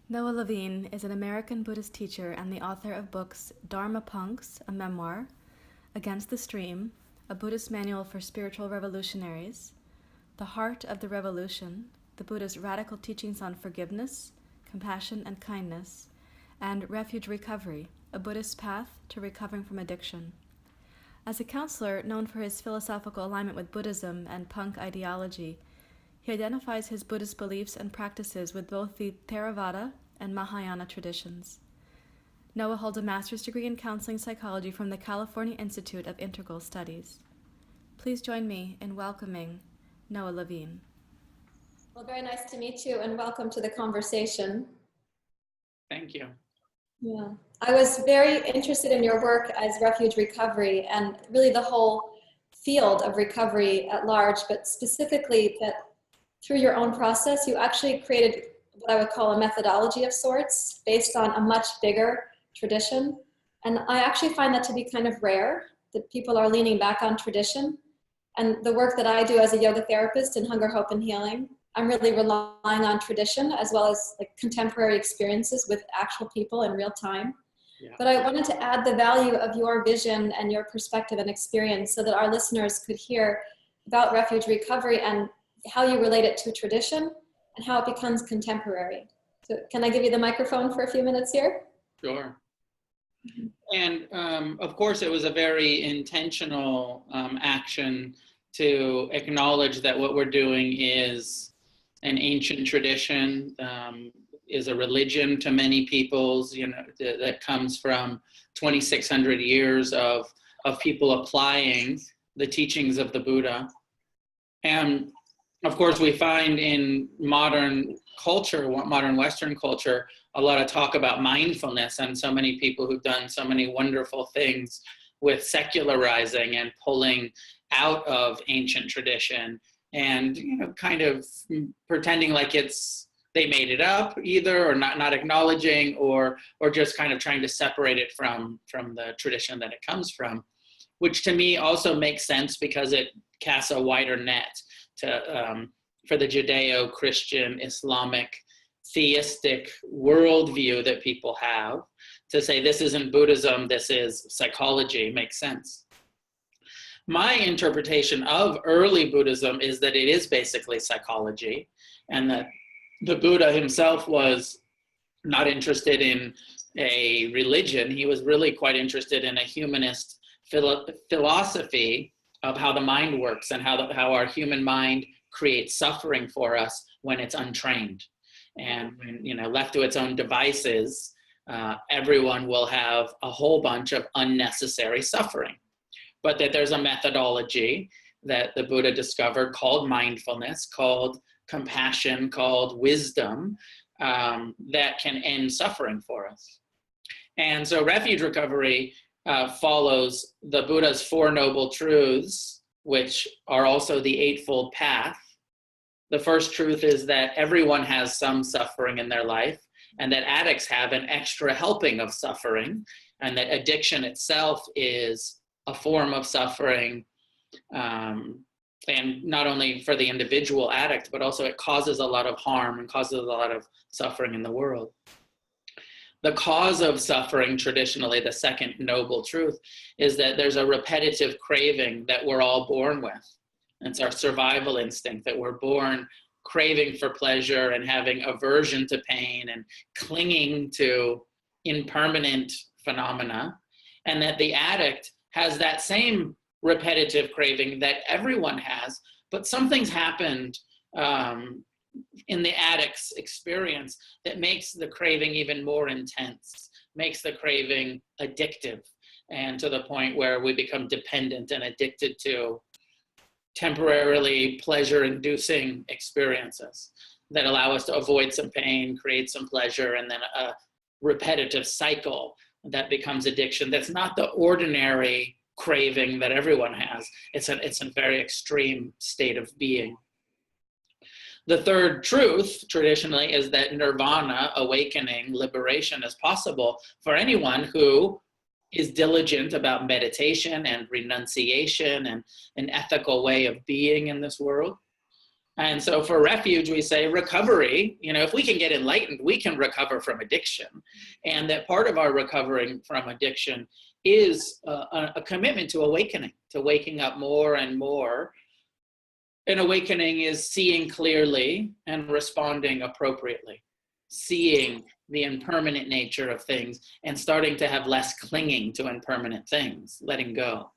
Noah Levine is an American Buddhist teacher and the author of books Dharma Punks, a memoir, Against the Stream, a Buddhist manual for spiritual revolutionaries, The Heart of the Revolution, the Buddha's radical teachings on forgiveness, compassion, and kindness, and Refuge Recovery, a Buddhist path to recovering from addiction. As a counselor known for his philosophical alignment with Buddhism and punk ideology, he identifies his Buddhist beliefs and practices with both the Theravada and Mahayana traditions. Noah holds a master's degree in counseling psychology from the California Institute of Integral Studies. Please join me in welcoming Noah Levine. Well, very nice to meet you and welcome to the conversation. Thank you. Yeah, I was very interested in your work as Refuge Recovery and really the whole field of recovery at large, but specifically that through your own process, you actually created what I would call a methodology of sorts based on a much bigger tradition. And I actually find that to be kind of rare, that people are leaning back on tradition. And the work that I do as a yoga therapist in Hunger, Hope, and Healing, I'm really relying on tradition as well as like contemporary experiences with actual people in real time. Yeah. But I wanted to add the value of your vision and your perspective and experience so that our listeners could hear about Refuge Recovery and how you relate it to tradition and how it becomes contemporary. So can I give you the microphone for a few minutes here? Sure. And of course, it was a very intentional action to acknowledge that what we're doing is an ancient tradition, is a religion to many peoples, that comes from 2,600 years of people applying the teachings of the Buddha. And of course, we find in modern culture, modern Western culture, a lot of talk about mindfulness, and so many people who've done so many wonderful things with secularizing and pulling out of ancient tradition and kind of pretending like they made it up either, or not acknowledging, or just kind of trying to separate it from the tradition that it comes from, which to me also makes sense because it casts a wider net for the Judeo-Christian, Islamic, theistic worldview that people have, to say this isn't Buddhism, this is psychology, makes sense. My interpretation of early Buddhism is that it is basically psychology, and that the Buddha himself was not interested in a religion. He was really quite interested in a humanist philosophy of how the mind works and how our human mind creates suffering for us when it's untrained. And when, left to its own devices, everyone will have a whole bunch of unnecessary suffering. But that there's a methodology that the Buddha discovered called mindfulness, called compassion, called wisdom, that can end suffering for us. And so Refuge Recovery follows the Buddha's Four Noble Truths, which are also the Eightfold Path. The first truth is that everyone has some suffering in their life, and that addicts have an extra helping of suffering, and that addiction itself is a form of suffering, and not only for the individual addict, but also it causes a lot of harm and causes a lot of suffering in the world. The cause of suffering, traditionally, the second noble truth, is that there's a repetitive craving that we're all born with. It's our survival instinct that we're born craving for pleasure and having aversion to pain and clinging to impermanent phenomena, and that the addict has that same repetitive craving that everyone has, but something's happened in the addict's experience that makes the craving even more intense, makes the craving addictive, and to the point where we become dependent and addicted to temporarily pleasure-inducing experiences that allow us to avoid some pain, create some pleasure, and then a repetitive cycle that becomes addiction. That's not the ordinary craving that everyone has. It's a very extreme state of being. The third truth, traditionally, is that nirvana, awakening, liberation, is possible for anyone who is diligent about meditation and renunciation and an ethical way of being in this world. And so for Refuge, we say recovery, if we can get enlightened, we can recover from addiction. And that part of our recovering from addiction is a commitment to awakening, to waking up more and more. And awakening is seeing clearly and responding appropriately, seeing the impermanent nature of things and starting to have less clinging to impermanent things, letting go,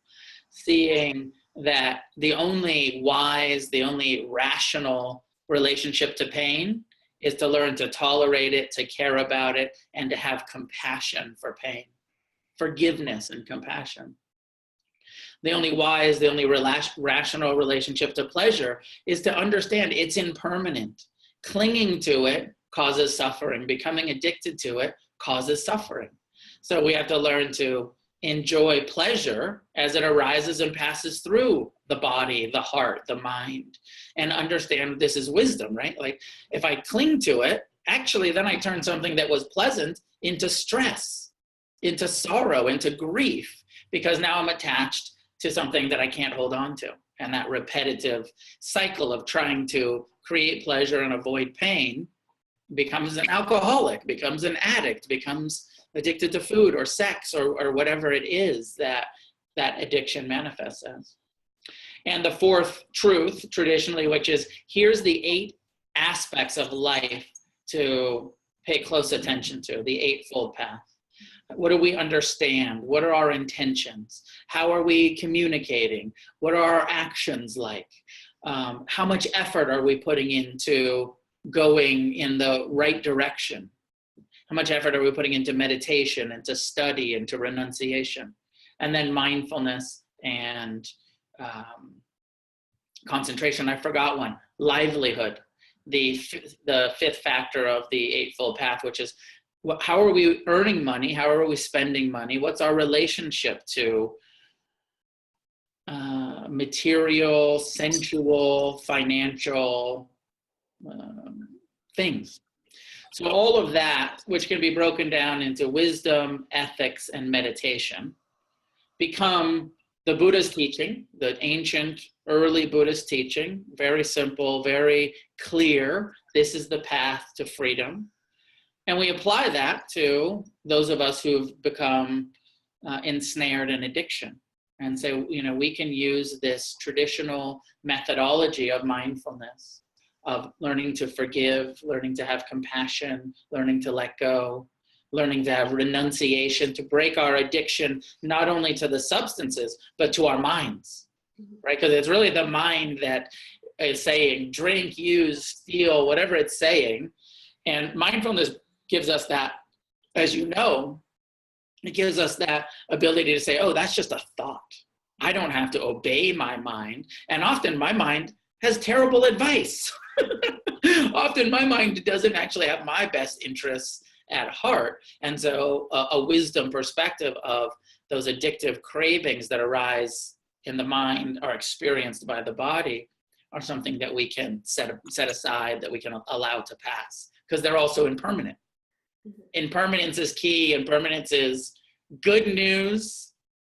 seeing that the only wise, the only rational relationship to pain is to learn to tolerate it, to care about it, and to have compassion for pain, forgiveness and compassion. The only wise, the only rational relationship to pleasure is to understand it's impermanent. Clinging to it causes suffering. Becoming addicted to it causes suffering. So we have to learn to enjoy pleasure as it arises and passes through the body, the heart, the mind, and understand this is wisdom, right? Like if I cling to it, actually then I turn something that was pleasant into stress, into sorrow, into grief, because now I'm attached to something that I can't hold on to. And that repetitive cycle of trying to create pleasure and avoid pain becomes an alcoholic, becomes an addict, becomes addicted to food or sex or whatever it is that addiction manifests as. And the fourth truth, traditionally, which is here's the 8 aspects of life to pay close attention to, the eightfold path. What do we understand? What are our intentions? How are we communicating? What are our actions like? How much effort are we putting into going in the right direction? How much effort are we putting into meditation, into study, into renunciation? And then mindfulness and concentration. I forgot one. Livelihood, the 5th factor of the Eightfold Path, which is how are we earning money? How are we spending money? What's our relationship to material, sensual, financial things? So all of that, which can be broken down into wisdom, ethics, and meditation, become the Buddha's teaching, the ancient, early Buddhist teaching, very simple, very clear. This is the path to freedom. And we apply that to those of us who've become ensnared in addiction and say, we can use this traditional methodology of mindfulness, of learning to forgive, learning to have compassion, learning to let go, learning to have renunciation, to break our addiction, not only to the substances, but to our minds, right? Because it's really the mind that is saying, drink, use, steal, whatever it's saying. And mindfulness gives us that, as you know, it gives us that ability to say, oh, that's just a thought. I don't have to obey my mind. And often my mind has terrible advice. Often my mind doesn't actually have my best interests at heart. And so a wisdom perspective of those addictive cravings that arise in the mind are experienced by the body are something that we can set aside, that we can allow to pass, because they're also impermanent. Impermanence is key. Impermanence is good news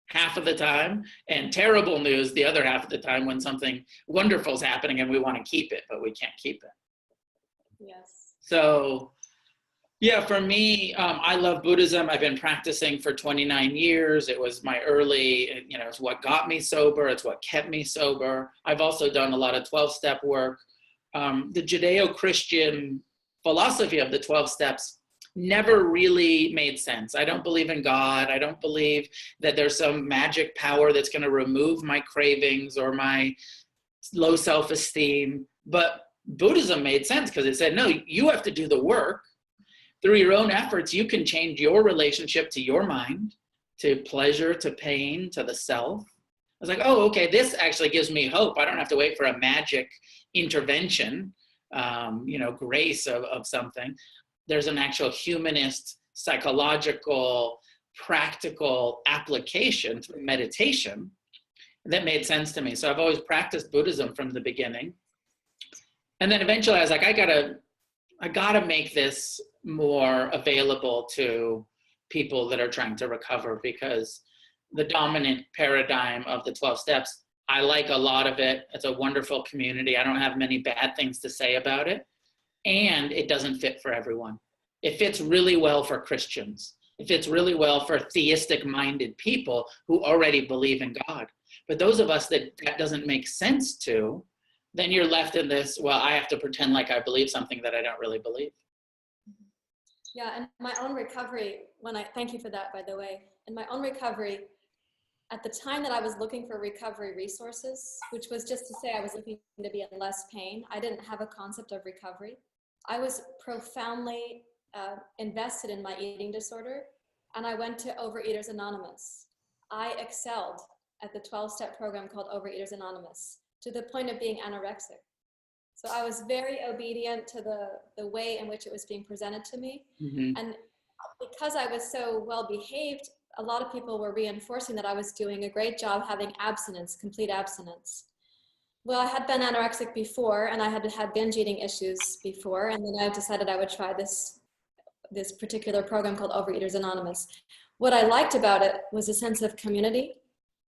half of the time and terrible news the other half of the time when something wonderful is happening and we want to keep it, but we can't keep it. Yes. So yeah, for me, I love Buddhism. I've been practicing for 29 years. It was my early, it's what got me sober. It's what kept me sober. I've also done a lot of 12-step work. The Judeo-Christian philosophy of the 12 steps never really made sense. I don't believe in God. I don't believe that there's some magic power that's going to remove my cravings or my low self-esteem. But Buddhism made sense because it said, no, you have to do the work. Through your own efforts, you can change your relationship to your mind, to pleasure, to pain, to the self. I was like, oh, okay, this actually gives me hope. I don't have to wait for a magic intervention, grace of something. There's an actual humanist, psychological, practical application through meditation that made sense to me. So I've always practiced Buddhism from the beginning. And then eventually I was like, I gotta make this more available to people that are trying to recover, because the dominant paradigm of the 12 steps I like a lot of it. It's a wonderful community. I don't have many bad things to say about it. And it doesn't fit for everyone. It fits really well for Christians. It fits really well for theistic-minded people who already believe in God. But those of us that doesn't make sense to, then you're left in this, well, I have to pretend like I believe something that I don't really believe. Yeah, and my own recovery, thank you for that, by the way. In my own recovery, at the time that I was looking for recovery resources, which was just to say I was looking to be in less pain, I didn't have a concept of recovery. I was profoundly invested in my eating disorder, and I went to Overeaters Anonymous. I excelled at the 12-step program called Overeaters Anonymous to the point of being anorexic. So I was very obedient to the way in which it was being presented to me. Mm-hmm. And because I was so well behaved, a lot of people were reinforcing that I was doing a great job having abstinence, complete abstinence. Well, I had been anorexic before, and I had had binge eating issues before, and then I decided I would try this particular program called Overeaters Anonymous. What I liked about it was a sense of community.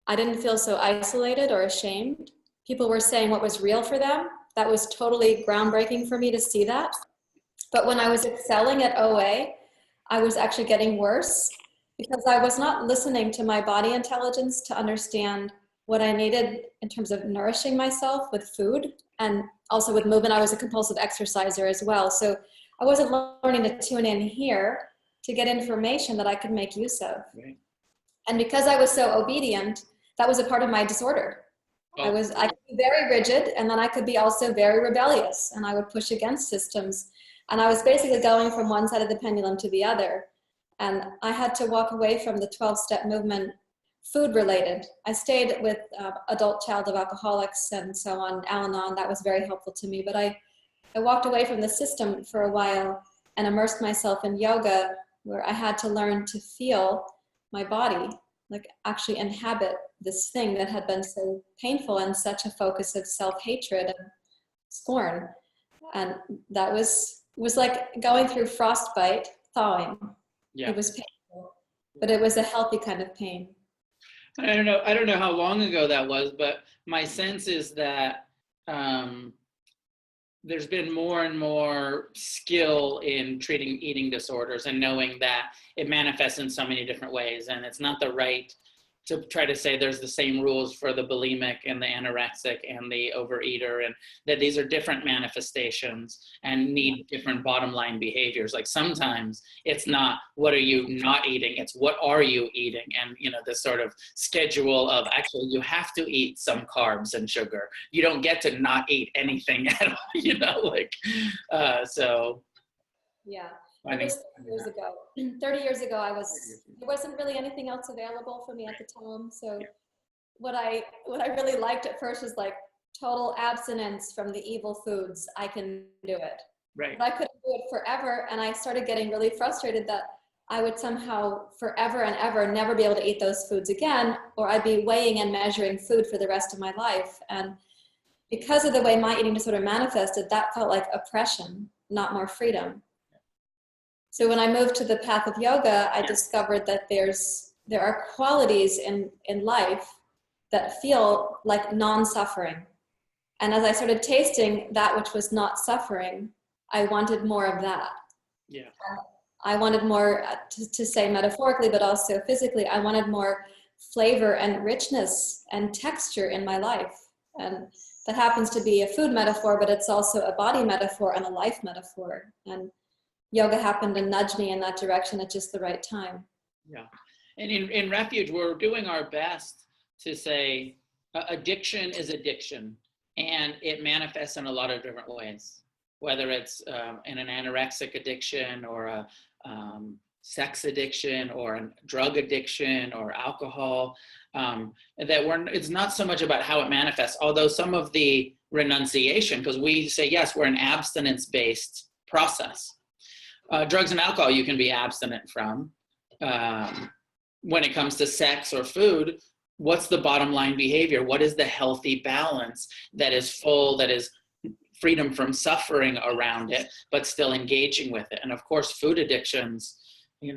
I didn't feel so isolated or ashamed. People were saying what was real for them. That was totally groundbreaking for me to see that. But when I was excelling at OA, I was actually getting worse because I was not listening to my body intelligence to understand what I needed in terms of nourishing myself with food and also with movement. I was a compulsive exerciser as well. So I wasn't learning to tune in here to get information that I could make use of. Right. And because I was so obedient, that was a part of my disorder. Oh. I could be very rigid, and then I could be also very rebellious, and I would push against systems. And I was basically going from one side of the pendulum to the other. And I had to walk away from the 12-step movement food related. I stayed with adult child of alcoholics and so on, Al-Anon. That was very helpful to me. But I walked away from the system for a while and immersed myself in yoga, where I had to learn to feel my body, like actually inhabit this thing that had been so painful and such a focus of self-hatred and scorn. And that was like going through frostbite, thawing. Yeah. It was painful, but it was a healthy kind of pain. I don't know how long ago that was, but my sense is that there's been more and more skill in treating eating disorders and knowing that it manifests in so many different ways. And it's not the right to try to say there's the same rules for the bulimic and the anorexic and the overeater, and that these are different manifestations and need different bottom line behaviors. Like sometimes it's not what are you not eating, it's what are you eating, and this sort of schedule of actually you have to eat some carbs and sugar. You don't get to not eat anything at all, so. Yeah. It was 30 years ago. 30 years ago, there wasn't really anything else available for me at the time. So what I really liked at first was like total abstinence from the evil foods. I can do it. Right. But I couldn't do it forever. And I started getting really frustrated that I would somehow forever and ever never be able to eat those foods again, or I'd be weighing and measuring food for the rest of my life. And because of the way my eating disorder manifested, that felt like oppression, not more freedom. So when I moved to the path of yoga, I discovered that there are qualities in life that feel like non-suffering. And as I started tasting that which was not suffering, I wanted more of that. Yeah. I wanted more, to say metaphorically, but also physically, I wanted more flavor and richness and texture in my life. And that happens to be a food metaphor, but it's also a body metaphor and a life metaphor. And yoga happened to nudge me in that direction at just the right time. Yeah. And in Refuge, we're doing our best to say addiction is addiction, and it manifests in a lot of different ways, whether it's in an anorexic addiction or a sex addiction or a drug addiction or alcohol, it's not so much about how it manifests, although some of the renunciation, because we say, yes, we're an abstinence-based process. Drugs and alcohol you can be abstinent from. When it comes to sex or food, what's the bottom line behavior? What is the healthy balance that is full, that is freedom from suffering around it, but still engaging with it? And of course, food addictions, you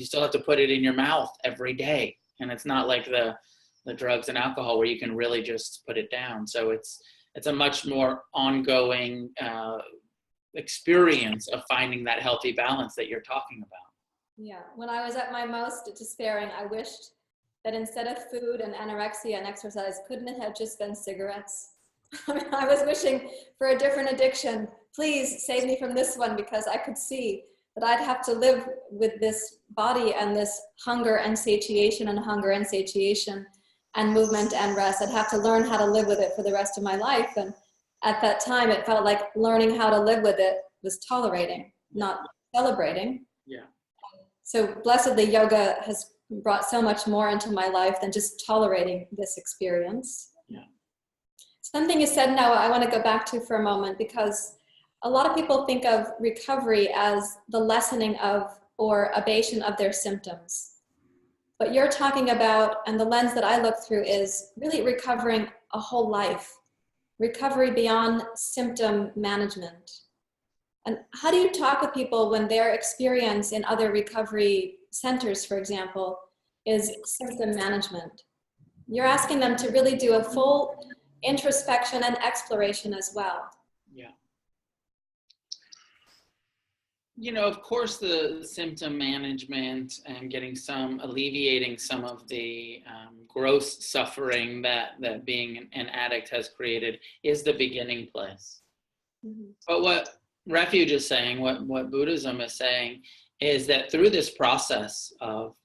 still have to put it in your mouth every day. And it's not like the the drugs and alcohol, where you can really just put it down. So it's a much more ongoing experience of finding that healthy balance that you're talking about. Yeah, when I was at my most despairing, I wished that instead of food and anorexia and exercise, couldn't it have just been cigarettes? I mean, I was wishing for a different addiction. Please save me from this one, because I could see that I'd have to live with this body and this hunger and satiation and hunger and satiation and movement and rest. I'd have to learn how to live with it for the rest of my life. And at that time, it felt like learning how to live with it was tolerating, not celebrating. Yeah. So blessedly, yoga has brought so much more into my life than just tolerating this experience. Yeah. Something you said now I want to go back to for a moment, because a lot of people think of recovery as the lessening of or abatement of their symptoms. What you're talking about, and the lens that I look through, is really recovering a whole life, recovery beyond symptom management. And how do you talk with people when their experience in other recovery centers, for example, is symptom management? You're asking them to really do a full introspection and exploration as well. Yeah. You know, of course, the symptom management and alleviating some of the gross suffering that being an addict has created is the beginning place. Mm-hmm. But what Refuge is saying, what Buddhism is saying, is that through this process of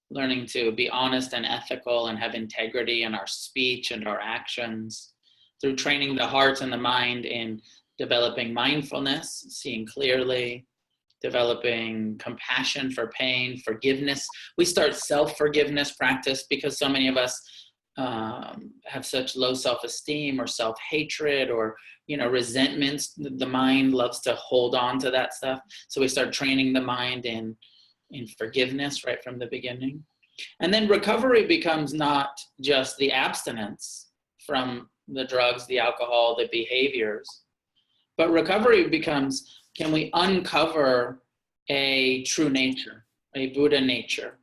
learning to be honest and ethical and have integrity in our speech and our actions, through training the heart and the mind in developing mindfulness, seeing clearly, developing compassion for pain, forgiveness. We start self-forgiveness practice because so many of us have such low self-esteem or self-hatred or, resentments. The mind loves to hold on to that stuff. So we start training the mind in forgiveness right from the beginning. And then recovery becomes not just the abstinence from the drugs, the alcohol, the behaviors, but recovery becomes, can we uncover a true nature, a Buddha nature,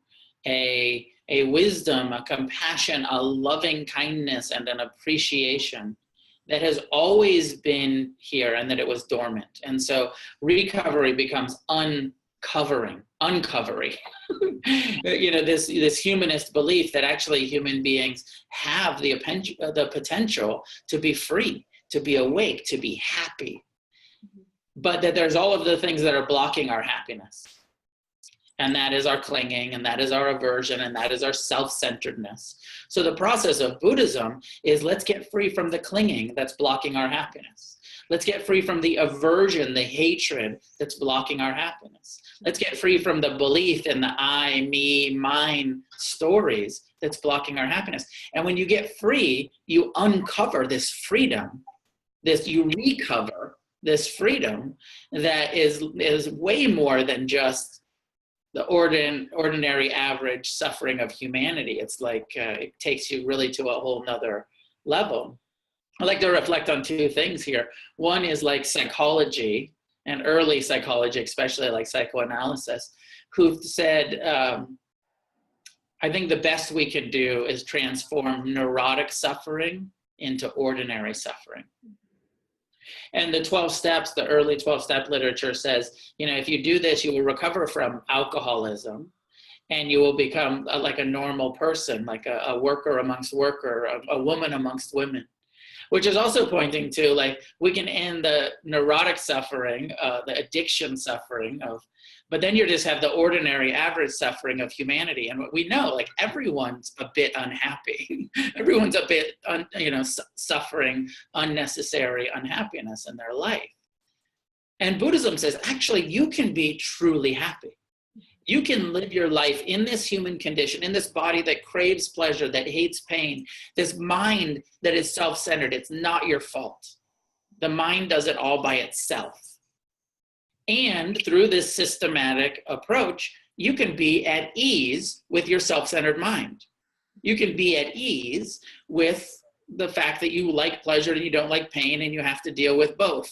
a wisdom, a compassion, a loving kindness, and an appreciation that has always been here and that it was dormant. And so recovery becomes uncovering. This humanist belief that actually human beings have the potential to be free, to be awake, to be happy, but that there's all of the things that are blocking our happiness. And that is our clinging, and that is our aversion, and that is our self-centeredness. So the process of Buddhism is, let's get free from the clinging that's blocking our happiness. Let's get free from the aversion, the hatred that's blocking our happiness. Let's get free from the belief in the I, me, mine stories that's blocking our happiness. And when you get free, you uncover this freedom, you recover this freedom that is way more than just the ordinary average suffering of humanity. It's like it takes you really to a whole nother level. I like to reflect on two things here. One is like psychology, and early psychology, especially like psychoanalysis, who've said, I think the best we can do is transform neurotic suffering into ordinary suffering. And the 12 steps, the early 12-step literature says, if you do this, you will recover from alcoholism, and you will become like a normal person, like a worker amongst worker, a woman amongst women, which is also pointing to, like, we can end the neurotic suffering, the addiction suffering but then you just have the ordinary average suffering of humanity. And what we know, like, everyone's a bit unhappy. Everyone's a bit, suffering unnecessary unhappiness in their life. And Buddhism says, actually, you can be truly happy. You can live your life in this human condition, in this body that craves pleasure, that hates pain, this mind that is self-centered. It's not your fault. The mind does it all by itself. And through this systematic approach, you can be at ease with your self-centered mind. You can be at ease with the fact that you like pleasure and you don't like pain, and you have to deal with both.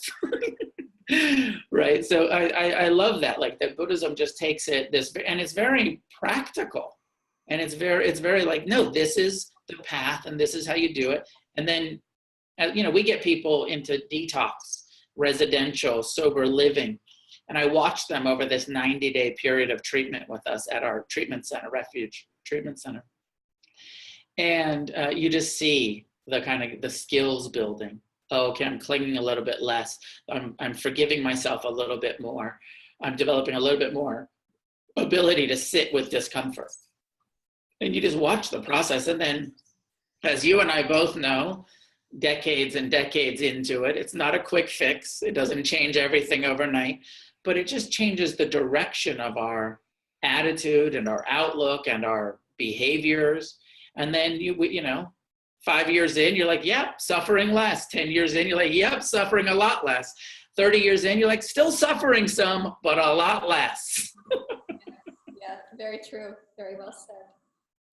Right? So I love that, like, that Buddhism just takes it and it's very practical. And it's very like, no, this is the path and this is how you do it. And then, you know, we get people into detox, residential, sober living. And I watched them over this 90-day period of treatment with us at our treatment center, Refuge Treatment Center. And you just see the kind of the skills building. Oh, okay, I'm clinging a little bit less. I'm forgiving myself a little bit more. I'm developing a little bit more ability to sit with discomfort. And you just watch the process. And then, as you and I both know, decades and decades into it, it's not a quick fix. It doesn't change everything overnight, but it just changes the direction of our attitude and our outlook and our behaviors. And then you know, 5 years in, you're like, yep, suffering less. 10 years in, you're like, yep, suffering a lot less. 30 years in, you're like, still suffering some, but a lot less. Yeah, very true. Very well said.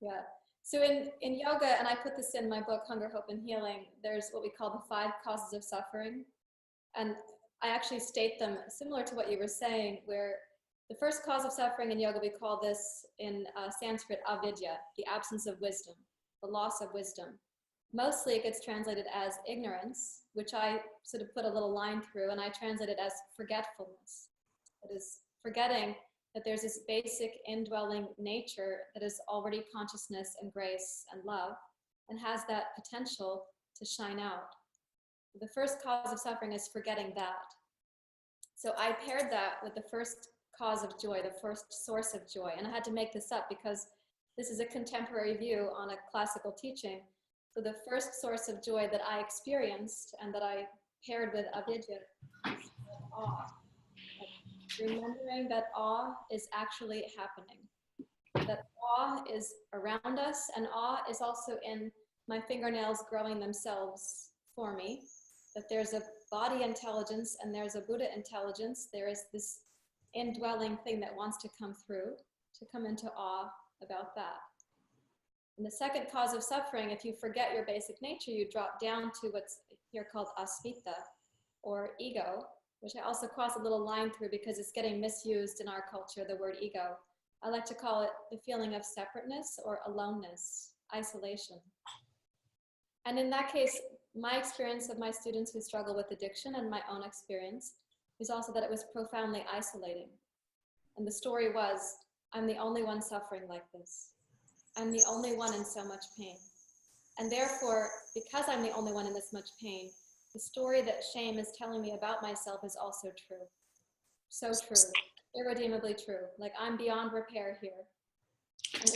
Yeah. So in yoga, and I put this in my book, Hunger, Hope, and Healing, there's what we call the 5 causes of suffering. And I actually state them similar to what you were saying, where the first cause of suffering in yoga, we call this in Sanskrit avidya, the absence of wisdom, the loss of wisdom. Mostly it gets translated as ignorance, which I sort of put a little line through, and I translate it as forgetfulness. It is forgetting that there's this basic indwelling nature that is already consciousness and grace and love, and has that potential to shine out. The first cause of suffering is forgetting that. So I paired that with the first cause of joy, the first source of joy. And I had to make this up because this is a contemporary view on a classical teaching. So the first source of joy that I experienced and that I paired with avidya is awe. Remembering that awe is actually happening. That awe is around us, and awe is also in my fingernails growing themselves for me. That there's a body intelligence and there's a Buddha intelligence. There is this indwelling thing that wants to come through, to come into awe about that. And the second cause of suffering, if you forget your basic nature, you drop down to what's here called asmita, or ego, which I also cross a little line through because it's getting misused in our culture, the word ego. I like to call it the feeling of separateness or aloneness, isolation. And in that case, my experience of my students who struggle with addiction and my own experience is also that it was profoundly isolating. And the story was, I'm the only one suffering like this. I'm the only one in so much pain. And therefore, because I'm the only one in this much pain, the story that shame is telling me about myself is also true. So true, irredeemably true. Like I'm beyond repair here.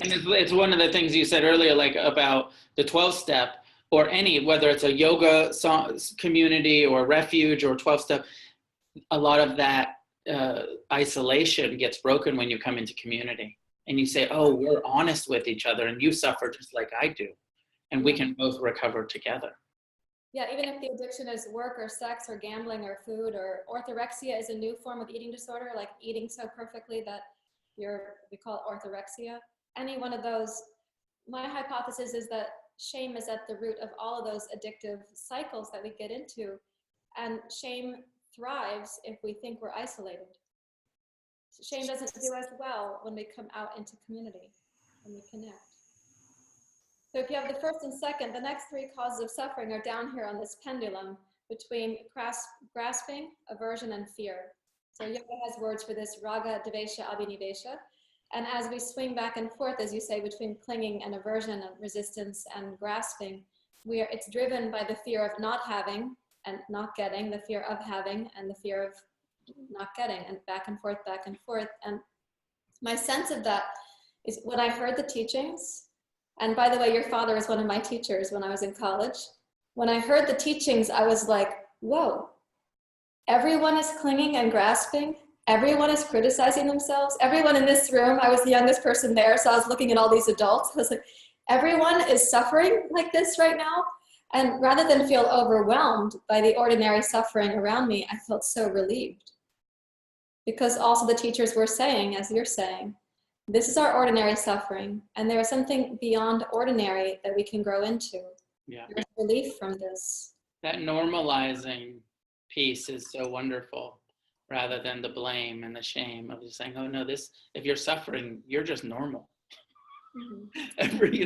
And it's one of the things you said earlier, like about the 12-step or any, whether it's a yoga community or refuge or 12-step, a lot of that isolation gets broken when you come into community and you say, oh, we're honest with each other and you suffer just like I do. And we can both recover together. Yeah, even if the addiction is work or sex or gambling or food, or orthorexia is a new form of eating disorder, like eating so perfectly that we call it orthorexia. Any one of those, my hypothesis is that shame is at the root of all of those addictive cycles that we get into. And shame thrives if we think we're isolated. Shame doesn't do as well when we come out into community, when we connect. So if you have the first and second, the next 3 causes of suffering are down here on this pendulum between grasping, aversion, and fear. So yoga has words for this, raga, devesha, abhinivesha. And as we swing back and forth, as you say, between clinging and aversion and resistance and grasping, it's driven by the fear of not having and not getting, the fear of having and the fear of not getting, and back and forth, back and forth. And my sense of that is when I heard the teachings, and by the way, your father was one of my teachers when I was in college. When I heard the teachings, I was like, whoa, everyone is clinging and grasping. Everyone is criticizing themselves. Everyone in this room, I was the youngest person there, so I was looking at all these adults. I was like, everyone is suffering like this right now. And rather than feel overwhelmed by the ordinary suffering around me, I felt so relieved. Because also the teachers were saying, as you're saying, this is our ordinary suffering, and there is something beyond ordinary that we can grow into. Yeah. There's relief from this. That normalizing piece is so wonderful, rather than the blame and the shame of just saying, oh no, if you're suffering, you're just normal. every,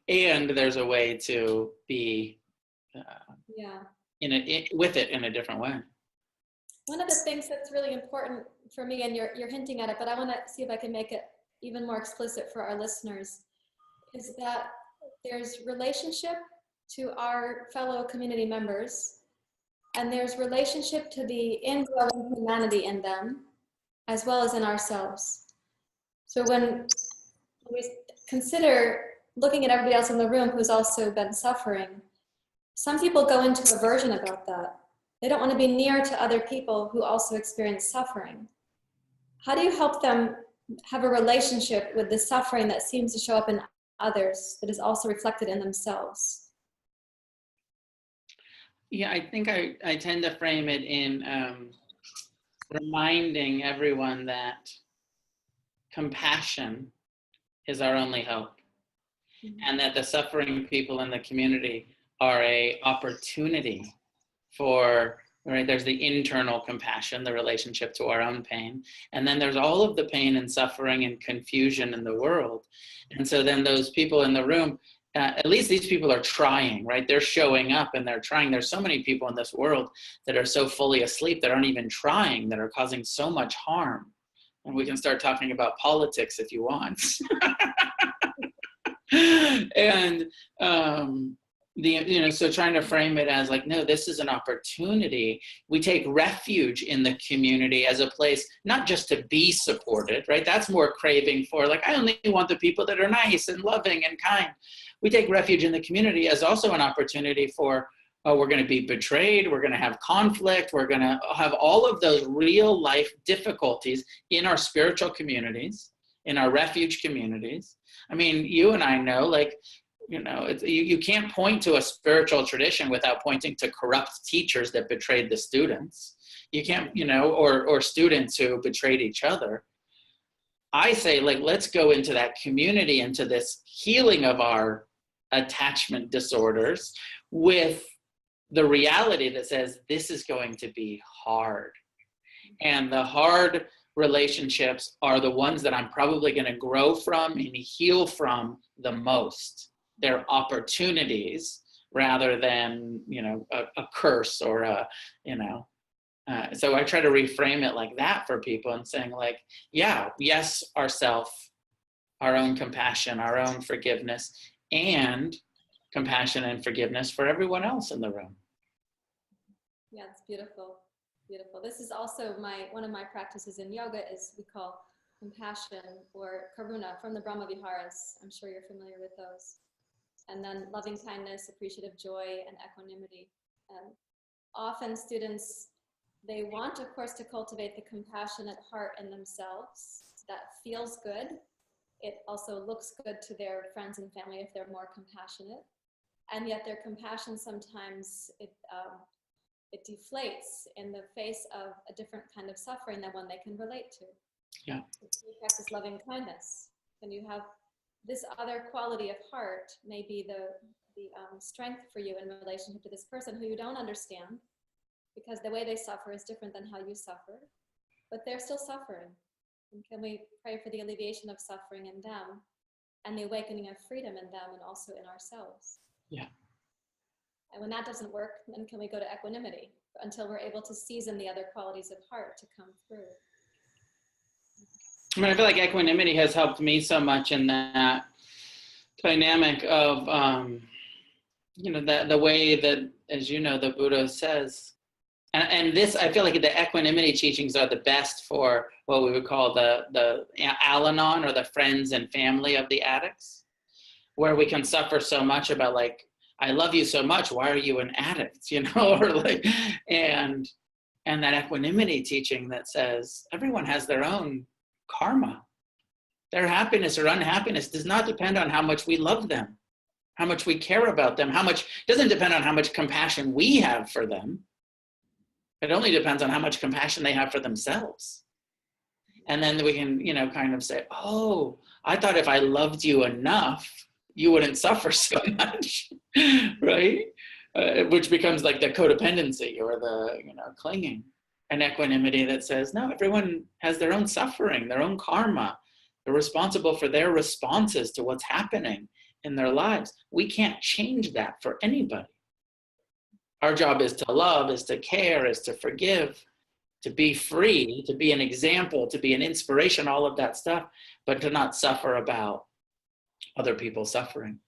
and there's a way to be Yeah. with it in a different way. One of the things that's really important for me, and you're hinting at it, but I want to see if I can make it even more explicit for our listeners, is that there's relationship to our fellow community members, and there's relationship to the indwelling humanity in them, as well as in ourselves. So when we consider looking at everybody else in the room who's also been suffering, some people go into aversion about that. They don't want to be near to other people who also experience suffering. How do you help them have a relationship with the suffering that seems to show up in others that is also reflected in themselves? Yeah, I think I tend to frame it in reminding everyone that compassion is our only hope, and that the suffering people in the community are a opportunity for, right, there's the internal compassion, the relationship to our own pain, and then there's all of the pain and suffering and confusion in the world. And so then those people in the room, at least these people are trying, right? They're showing up and they're trying. There's so many people in this world that are so fully asleep that aren't even trying, that are causing so much harm. And we can start talking about politics if you want. And so trying to frame it as like, no, this is an opportunity. We take refuge in the community as a place, not just to be supported, right? That's more craving for, like, I only want the people that are nice and loving and kind. We take refuge in the community as also an opportunity for, we're going to be betrayed, we're going to have conflict, we're going to have all of those real life difficulties in our spiritual communities, in our refuge communities. I mean, you and I know, like, you can't point to a spiritual tradition without pointing to corrupt teachers that betrayed the students. You can't, or students who betrayed each other. I say, like, let's go into that community, into this healing of our attachment disorders with the reality that says this is going to be hard. And the hard relationships are the ones that I'm probably going to grow from and heal from the most. They're opportunities rather than, a curse or so I try to reframe it like that for people and saying, like, yeah, yes, ourself, our own compassion, our own forgiveness, and compassion and forgiveness for everyone else in the room. Yeah, it's beautiful. Beautiful. This is also one of my practices in yoga is we call compassion or karuna from the Brahma Viharas. I'm sure you're familiar with those. And then loving kindness, appreciative joy, and equanimity. And often students, they want, of course, to cultivate the compassionate heart in themselves. That feels good. It also looks good to their friends and family if they're more compassionate. And yet their compassion sometimes, it deflates in the face of a different kind of suffering than one they can relate to. Yeah. You practice loving kindness, and you have this other quality of heart may be the strength for you in relationship to this person who you don't understand, because the way they suffer is different than how you suffer, but they're still suffering. And can we pray for the alleviation of suffering in them and the awakening of freedom in them and also in ourselves? Yeah. And when that doesn't work, then can we go to equanimity until we're able to season the other qualities of heart to come through? I mean, I feel like equanimity has helped me so much in that dynamic of, the way that, as you know, the Buddha says, and this, I feel like the equanimity teachings are the best for what we would call the Al-Anon, or the friends and family of the addicts, where we can suffer so much about, like, I love you so much, why are you an addict, or like, and that equanimity teaching that says everyone has their own karma. Their happiness or unhappiness does not depend on how much we love them, how much we care about them, doesn't depend on how much compassion we have for them. It only depends on how much compassion they have for themselves. And then we can, kind of say, oh, I thought if I loved you enough, you wouldn't suffer so much, right? Which becomes like the codependency or the, clinging. An equanimity that says, no, everyone has their own suffering, their own karma. They're responsible for their responses to what's happening in their lives. We can't change that for anybody. Our job is to love, is to care, is to forgive, to be free, to be an example, to be an inspiration, all of that stuff, but to not suffer about other people suffering.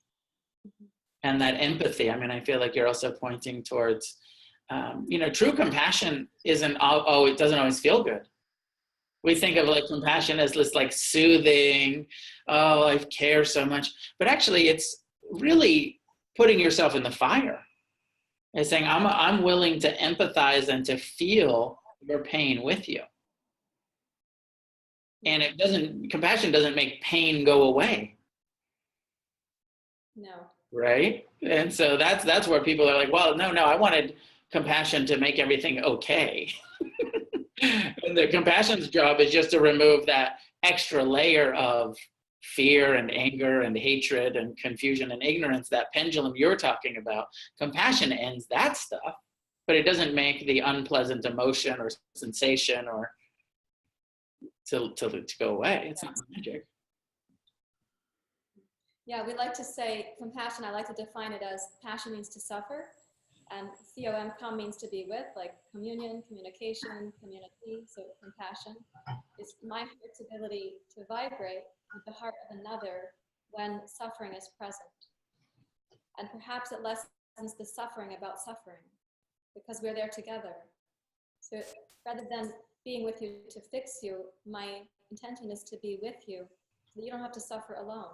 And that empathy, I mean, I feel like you're also pointing towards, true compassion isn't, it doesn't always feel good. We think of like compassion as this like soothing, oh, I care so much. But actually it's really putting yourself in the fire. It's saying, I'm willing to empathize and to feel your pain with you. And compassion doesn't make pain go away. No. Right? And so that's where people are like, well, no, I wanted compassion to make everything okay. And the compassion's job is just to remove that extra layer of fear and anger and hatred and confusion and ignorance, that pendulum you're talking about. Compassion ends that stuff, but it doesn't make the unpleasant emotion or sensation or to go away. It's not magic. Yeah, we like to say compassion, I like to define it as passion means to suffer, and com means to be with, like communion, communication, community. So compassion is my heart's ability to vibrate with the heart of another when suffering is present. And perhaps it lessens the suffering about suffering because we're there together. So rather than being with you to fix you, my intention is to be with you so that you don't have to suffer alone.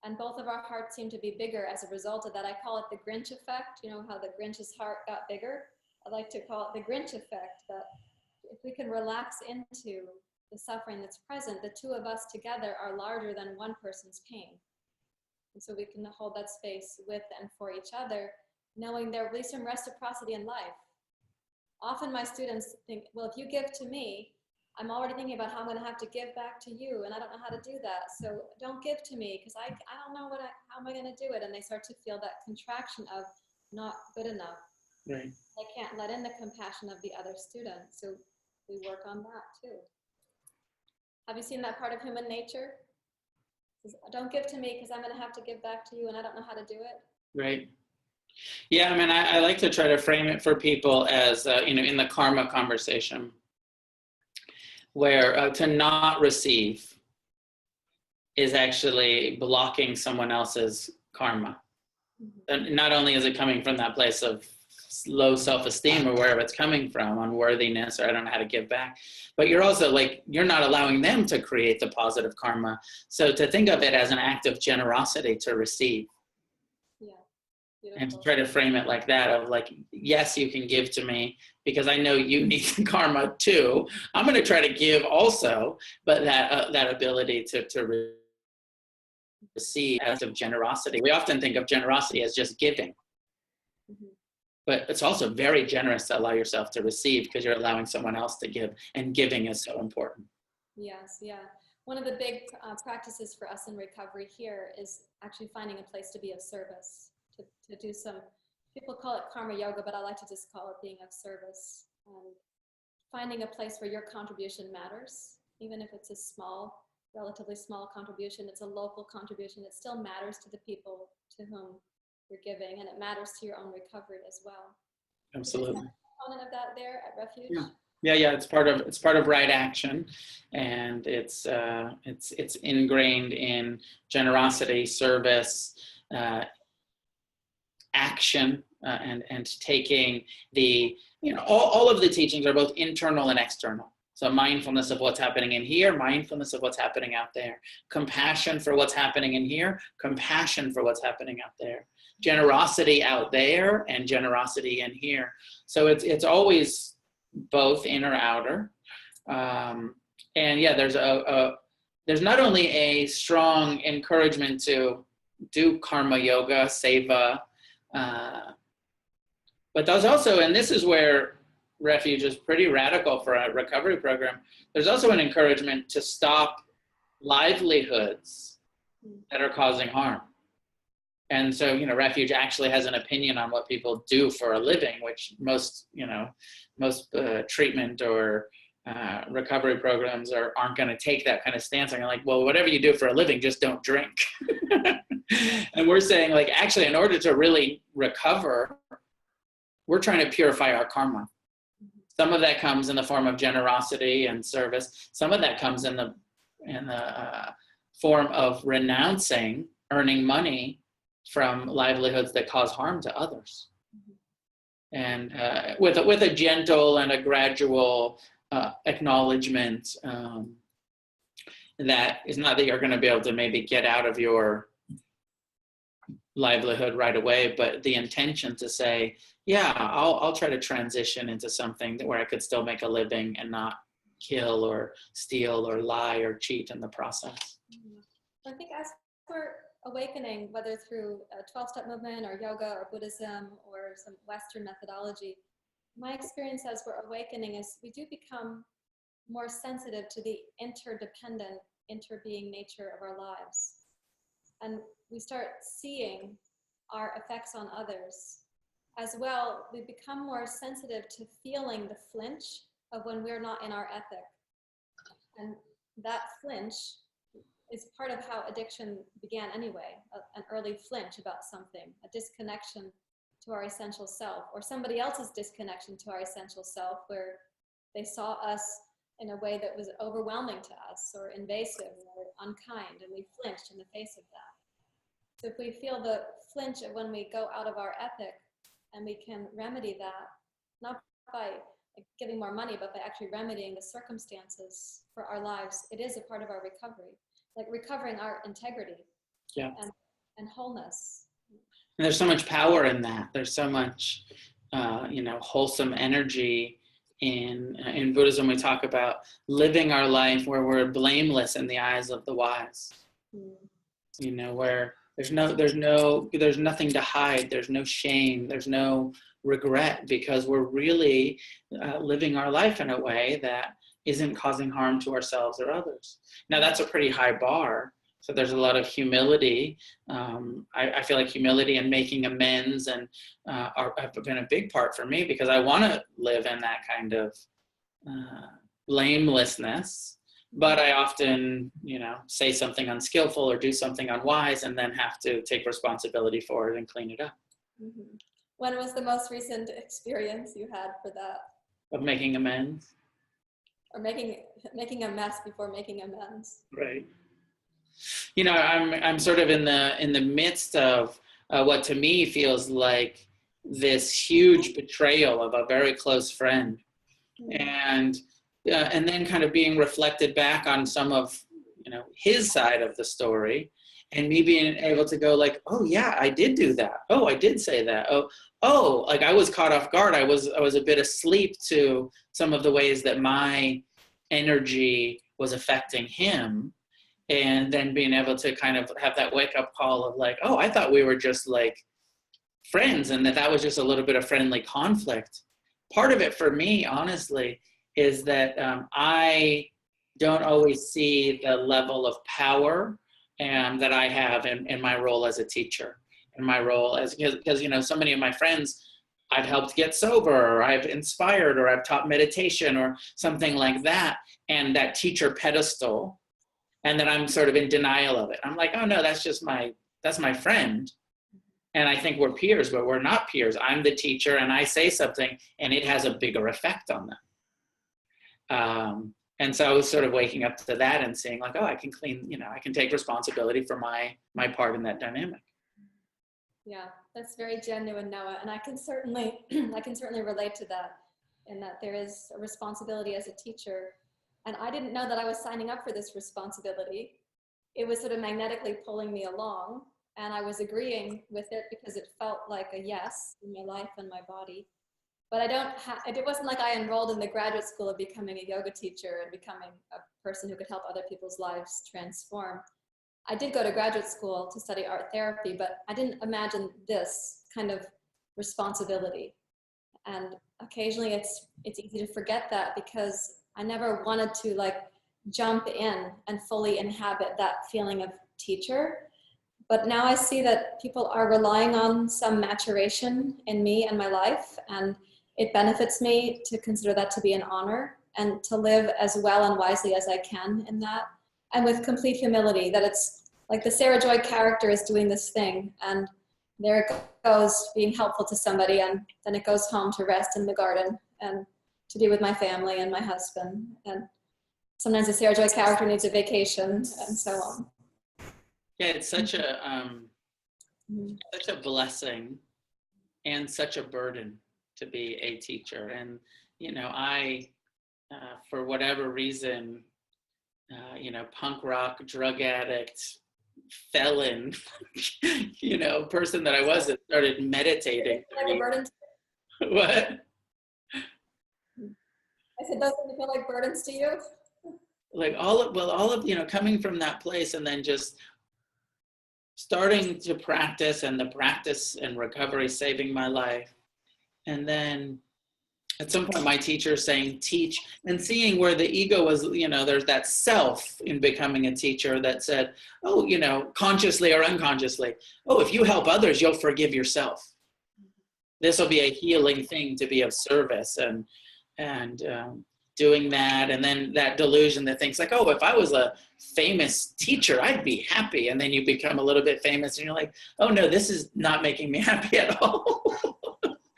And both of our hearts seem to be bigger as a result of that. I call it the Grinch effect. You know how the Grinch's heart got bigger? I like to call it the Grinch effect, that if we can relax into the suffering that's present, the two of us together are larger than one person's pain. And so we can hold that space with and for each other, knowing there will be some reciprocity in life. Often my students think, well, if you give to me, I'm already thinking about how I'm going to have to give back to you, and I don't know how to do that. So don't give to me because I don't know how am I going to do it? And they start to feel that contraction of not good enough. Right. They can't let in the compassion of the other student. So we work on that too. Have you seen that part of human nature? Don't give to me because I'm going to have to give back to you, and I don't know how to do it. Right. Yeah, I mean, I like to try to frame it for people as, in the karma conversation, where to not receive is actually blocking someone else's karma. Mm-hmm. And not only is it coming from that place of low self-esteem or wherever it's coming from, unworthiness, or I don't know how to give back, but you're also you're not allowing them to create the positive karma. So to think of it as an act of generosity to receive. Yeah. Beautiful. And to try to frame it like that of yes, you can give to me because I know you need the karma too. I'm going to try to give also, but that ability to receive as of generosity. We often think of generosity as just giving. Mm-hmm. But it's also very generous to allow yourself to receive because you're allowing someone else to give, and giving is so important. Yes, yeah. One of the big practices for us in recovery here is actually finding a place to be of service. To do some, people call it karma yoga, but I like to just call it being of service. Finding a place where your contribution matters, even if it's a small, relatively small contribution, it's a local contribution, it still matters to the people to whom you're giving, and it matters to your own recovery as well. Absolutely. Is there a component of that there at Refuge? Yeah. It's part of right action, and it's ingrained in generosity, service, action, and taking the, all of the teachings are both internal and external. So mindfulness of what's happening in here, mindfulness of what's happening out there, compassion for what's happening in here, compassion for what's happening out there, generosity out there and generosity in here. So it's always both inner outer. And yeah, there's not only a strong encouragement to do karma yoga, seva, but there's also, and this is where Refuge is pretty radical for a recovery program, there's also an encouragement to stop livelihoods that are causing harm. And so, Refuge actually has an opinion on what people do for a living, which most treatment or recovery programs aren't going to take that kind of stance. I'm like, well, whatever you do for a living, just don't drink. And we're saying, like, actually, in order to really recover, we're trying to purify our karma. Some of that comes in the form of generosity and service. Some of that comes in the form of renouncing earning money from livelihoods that cause harm to others. And with a gentle and a gradual acknowledgement that is not that you're going to be able to maybe get out of your livelihood right away, but the intention to say, yeah, I'll try to transition into something where I could still make a living and not kill or steal or lie or cheat in the process. I think as we're awakening, whether through a 12-step movement or yoga or Buddhism or some Western methodology, my experience as we're awakening is we do become more sensitive to the interdependent, interbeing nature of our lives. And we start seeing our effects on others. As well, we become more sensitive to feeling the flinch of when we're not in our ethic. And that flinch is part of how addiction began anyway, an early flinch about something, a disconnection to our essential self, or somebody else's disconnection to our essential self, where they saw us in a way that was overwhelming to us or invasive or unkind, and we flinched in the face of that. So if we feel the flinch of when we go out of our ethic, and we can remedy that, not by giving more money, but by actually remedying the circumstances for our lives, it is a part of our recovery, like recovering our integrity and wholeness. And there's so much power in that. There's so much, wholesome energy in Buddhism. We talk about living our life where we're blameless in the eyes of the wise. Where there's nothing to hide. There's no shame. There's no regret, because we're really living our life in a way that isn't causing harm to ourselves or others. Now, that's a pretty high bar. So there's a lot of humility. I feel like humility and making amends have been a big part for me, because I want to live in that kind of blamelessness. But I often, say something unskillful or do something unwise and then have to take responsibility for it and clean it up. Mm-hmm. When was the most recent experience you had for that? Of making amends? Or making a mess before making amends? Right. I'm sort of in the midst of what to me feels like this huge betrayal of a very close friend. Mm-hmm. And then kind of being reflected back on some of, his side of the story, and me being able to go like, oh yeah, I did do that. Oh, I did say that. Oh, like I was caught off guard. I was a bit asleep to some of the ways that my energy was affecting him. And then being able to kind of have that wake up call of like, oh, I thought we were just like friends, and that was just a little bit of friendly conflict. Part of it for me, honestly, is that I don't always see the level of power that I have in my role as a teacher, in my role as, because so many of my friends I've helped get sober, or I've inspired, or I've taught meditation or something like that, and that teacher pedestal, and then I'm sort of in denial of it. I'm like, oh no, that's my friend. And I think we're peers, but we're not peers. I'm the teacher and I say something and it has a bigger effect on them. And so I was sort of waking up to that and seeing like, oh, I can I can take responsibility for my part in that dynamic. Yeah, that's very genuine, Noah. And I can certainly relate to that, in that there is a responsibility as a teacher. And I didn't know that I was signing up for this responsibility. It was sort of magnetically pulling me along, and I was agreeing with it because it felt like a yes in my life and my body. But it wasn't like I enrolled in the graduate school of becoming a yoga teacher and becoming a person who could help other people's lives transform. I did go to graduate school to study art therapy, but I didn't imagine this kind of responsibility. And occasionally it's easy to forget that, because I never wanted to like jump in and fully inhabit that feeling of teacher. But now I see that people are relying on some maturation in me and my life, and it benefits me to consider that to be an honor. and to live as well and wisely as I can in that. And with complete humility, that it's like the Sarahjoy character is doing this thing, and there it goes, being helpful to somebody, and then it goes home to rest in the garden and to be with my family and my husband. And sometimes the Sarahjoy character needs a vacation, and so on. Yeah, it's such a blessing and such a burden to be a teacher. And you know, I for whatever reason, you know, punk rock, drug addict, felon, you know, person that I was, that started meditating. Like a burden. What? I said, doesn't it feel like burdens to you? Like all of, you know, coming from that place and then just starting to practice, and the practice and recovery saving my life. And then at some point my teacher saying teach, and seeing where the ego was, you know, there's that self in becoming a teacher that said, oh, you know, consciously or unconsciously, oh, if you help others, you'll forgive yourself. This will be a healing thing to be of service, and doing that. And then that delusion that thinks like, oh, if I was a famous teacher, I'd be happy. And then you become a little bit famous and you're like, oh no, this is not making me happy at all.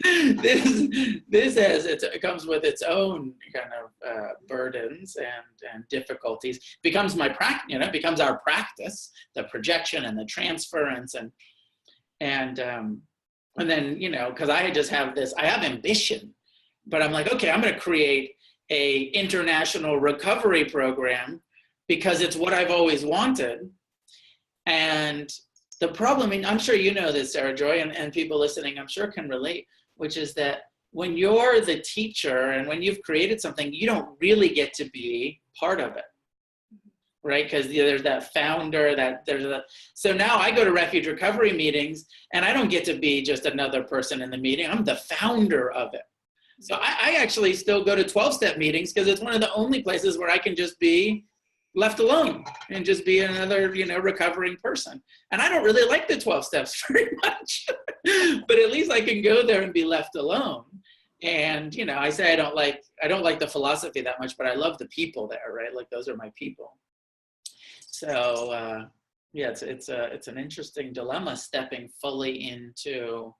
It comes with its own kind of burdens and difficulties. Becomes my practice, you know, becomes our practice, the projection and the transference and then, you know, because I just have I have ambition, but I'm like, okay, I'm going to create a international recovery program because it's what I've always wanted. And the problem, and I'm sure you know this, Sarahjoy, and people listening, I'm sure can relate, which is that when you're the teacher and when you've created something, you don't really get to be part of it, right? Because there's that founder, so now I go to Refuge Recovery meetings and I don't get to be just another person in the meeting. I'm the founder of it. So I actually still go to 12-step meetings because it's one of the only places where I can just be left alone and just be another, you know, recovering person. And I don't really like the 12 steps very much, but at least I can go there and be left alone. And, you know, I say I don't like the philosophy that much, but I love the people there, right? Like those are my people. So yeah, it's an interesting dilemma, stepping fully into